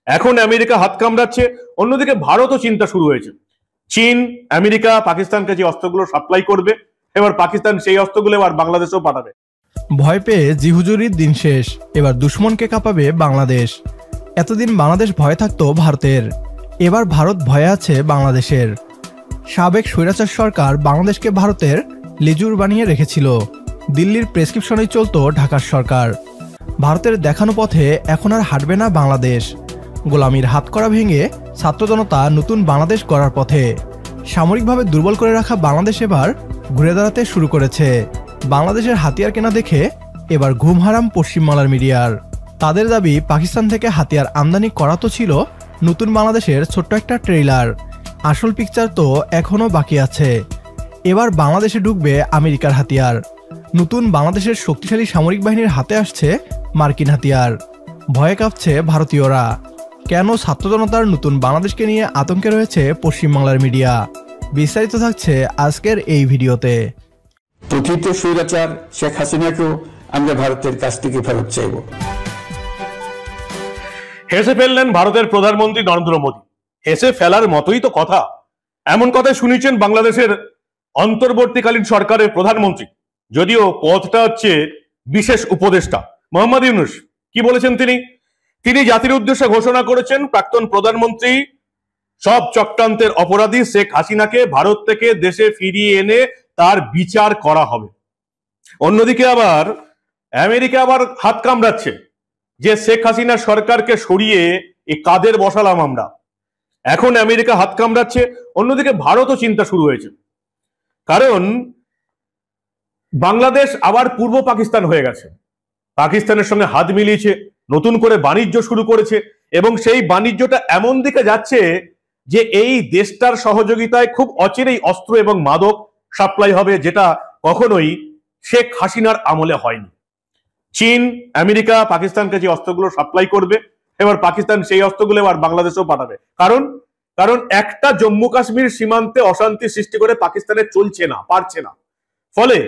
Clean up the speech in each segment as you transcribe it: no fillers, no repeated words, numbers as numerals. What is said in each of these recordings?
এখন আমেরিকা হাত কামড়াচ্ছে, অন্যদিকে ভারতও চিন্তা শুরু হয়েছে। চীন, আমেরিকা পাকিস্তানকে যে অস্ত্রগুলো সাপ্লাই করবে, এবার পাকিস্তান সেই অস্ত্রগুলো এবার বাংলাদেশেও পাঠাবে। ভয় পেয়ে জিহুজুরির দিন শেষ, এবার দুশ্মনকে কাঁপাবে বাংলাদেশ। এতদিন বাংলাদেশ ভয়ে থাকতো ভারতের, এবার ভারত ভয়ে আছে বাংলাদেশের। সাবেক স্বৈরাচার সরকার বাংলাদেশকে ভারতের লেজুর বানিয়ে রেখেছিল। দিল্লির প্রেসক্রিপশনেই চলত ঢাকার সরকার। ভারতের দেখানো পথে এখন আর হাঁটবে না বাংলাদেশ। গোলামির হাতকড়া ভেঙে ছাত্র জনতা নতুন বাংলাদেশ গড়ার পথে। সামরিকভাবে দুর্বল করে রাখা বাংলাদেশ এবার ঘুরে দাঁড়াতে শুরু করেছে। বাংলাদেশের হাতিয়ার কেনা দেখে এবার ঘুম হারাম পশ্চিমবাংলার মিডিয়ার। তাদের দাবি পাকিস্তান থেকে হাতিয়ার আমদানি করা তো ছিল নতুন বাংলাদেশের ছোট্ট একটা ট্রেইলার, আসল পিকচার তো এখনও বাকি আছে। এবার বাংলাদেশে ঢুকবে আমেরিকার হাতিয়ার। নতুন বাংলাদেশের শক্তিশালী সামরিক বাহিনীর হাতে আসছে মার্কিন হাতিয়ার। ভয়ে কাঁপছে ভারতীয়রা। কেন ছাত্র জনতার নতুন বাংলাদেশকে নিয়ে আতঙ্কে রয়েছে পশ্চিমবাংলার মিডিয়া? বিস্তারিত থাকছে আজকের এই ভিডিওতে। প্রকৃত স্বৈরাচার শেখ হাসিনাকেও আমরা ভারতের কাছ থেকে ফেরত চাইব। হেসে ফেললেন ভারতের প্রধানমন্ত্রী নরেন্দ্র মোদী। হেসে ফেলার মতোই তো কথা। এমন কথাই শুনেছেন বাংলাদেশের অন্তর্বর্তীকালীন সরকারের প্রধানমন্ত্রী, যদিও পদটা হচ্ছে বিশেষ উপদেষ্টা মোহাম্মদ ইউনূস। কি বলেছেন তিনি জাতির উদ্দেশ্যে ঘোষণা করেছেন, প্রাক্তন প্রধানমন্ত্রী সব চক্রান্তের অপরাধী শেখ হাসিনাকে ভারত থেকে দেশে ফিরিয়ে এনে তার বিচার করা হবে। অন্যদিকে আবার আমেরিকা আবার হাত কামড়াচ্ছে যে শেখ হাসিনা সরকারকে সরিয়ে এই কাদের বসালাম আমরা। এখন আমেরিকা হাত কামড়াচ্ছে, অন্যদিকে ভারতও চিন্তা শুরু হয়েছে। কারণ বাংলাদেশ আবার পূর্ব পাকিস্তান হয়ে গেছে। পাকিস্তানের সঙ্গে হাত মিলিয়েছে, নতুন করে বাণিজ্য শুরু করেছে, এবং সেই বাণিজ্যটা এমন দিকে যাচ্ছে যে এই দেশটার সহযোগিতায় খুব অচিরেই অস্ত্র এবং মাদক সাপ্লাই হবে, যেটা কখনোই শেখ হাসিনার আমলে হয়নি। চীন, আমেরিকা পাকিস্তানকে যে অস্ত্রগুলো সাপ্লাই করবে, এবার পাকিস্তান সেই অস্ত্রগুলো এবার বাংলাদেশেও পাঠাবে। কারণ একটা জম্মু কাশ্মীর সীমান্তে অশান্তি সৃষ্টি করে পাকিস্তানের চলছে না, পারছে না। ফলে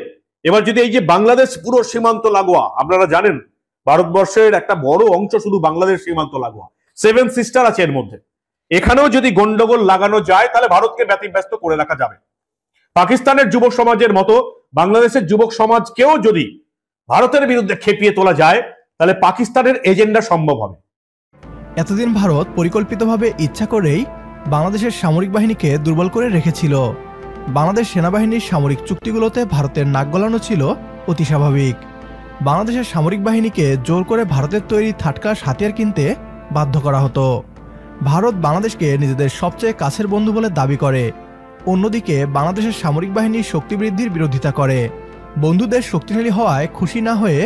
এবার যদি এই যে বাংলাদেশ পুরো সীমান্ত লাগোয়া, আপনারা জানেন ভারতবর্ষের একটা বড় অংশ শুধু বাংলাদেশ সীমান্ত লাগোয়া, 7 সিস্টার আছে এর মধ্যে। এখানেও যদি গন্ডগোল লাগানো যায় তাহলে ভারতকে ব্যতিব্যস্ত করে রাখা যাবে। পাকিস্তানের যুবক সমাজের মতো বাংলাদেশের যুবক সমাজকেও যদি ভারতের বিরুদ্ধে খেপিয়ে তোলা যায় তাহলে পাকিস্তানের এজেন্ডা সম্ভব হবে। এতদিন ভারত পরিকল্পিতভাবে ইচ্ছা করেই বাংলাদেশের সামরিক বাহিনীকে দুর্বল করে রেখেছিল। বাংলাদেশ সেনাবাহিনীর সামরিক চুক্তিগুলোতে ভারতের নাক গলানো ছিল অতি স্বাভাবিক। বাংলাদেশের সামরিক বাহিনীকে জোর করে ভারতের তৈরি থার্ড হাতিয়ার কিনতে বাধ্য করা হতো। ভারত বাংলাদেশকে নিজেদের সবচেয়ে কাছের বন্ধু বলে দাবি করে, অন্যদিকে বাংলাদেশের সামরিক বাহিনীর শক্তি বৃদ্ধির বিরোধিতা করে। বন্ধুদের শক্তিশালী হওয়ায় খুশি না হয়ে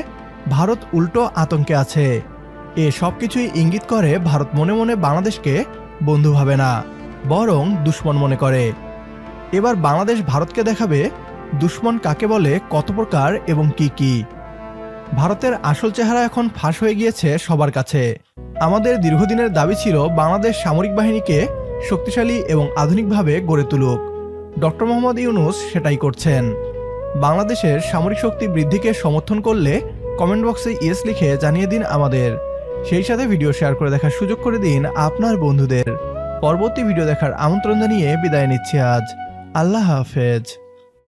ভারত উল্টো আতঙ্কে আছে। এ সব কিছুই ইঙ্গিত করে ভারত মনে মনে বাংলাদেশকে বন্ধু ভাবে না, বরং দুশ্মন মনে করে। এবার বাংলাদেশ ভারতকে দেখাবে দুশ্মন কাকে বলে, কত প্রকার এবং কি কি। ভারতের আসল চেহারা এখন ফাঁস হয়ে গিয়েছে সবার কাছে। আমাদের দীর্ঘদিনের দাবি ছিল বাংলাদেশ সামরিক বাহিনীকে শক্তিশালী এবং আধুনিকভাবে গড়ে তুলুক। ডক্টর মোহাম্মদ ইউনূস সেটাই করছেন। বাংলাদেশের সামরিক শক্তি বৃদ্ধিকে সমর্থন করলে কমেন্ট বক্সে ইয়েস লিখে জানিয়ে দিন আমাদের। সেই সাথে ভিডিও শেয়ার করে দেখার সুযোগ করে দিন আপনার বন্ধুদের। পরবর্তী ভিডিও দেখার আমন্ত্রণ জানিয়ে বিদায় নিচ্ছি আজ। আল্লাহ হাফেজ।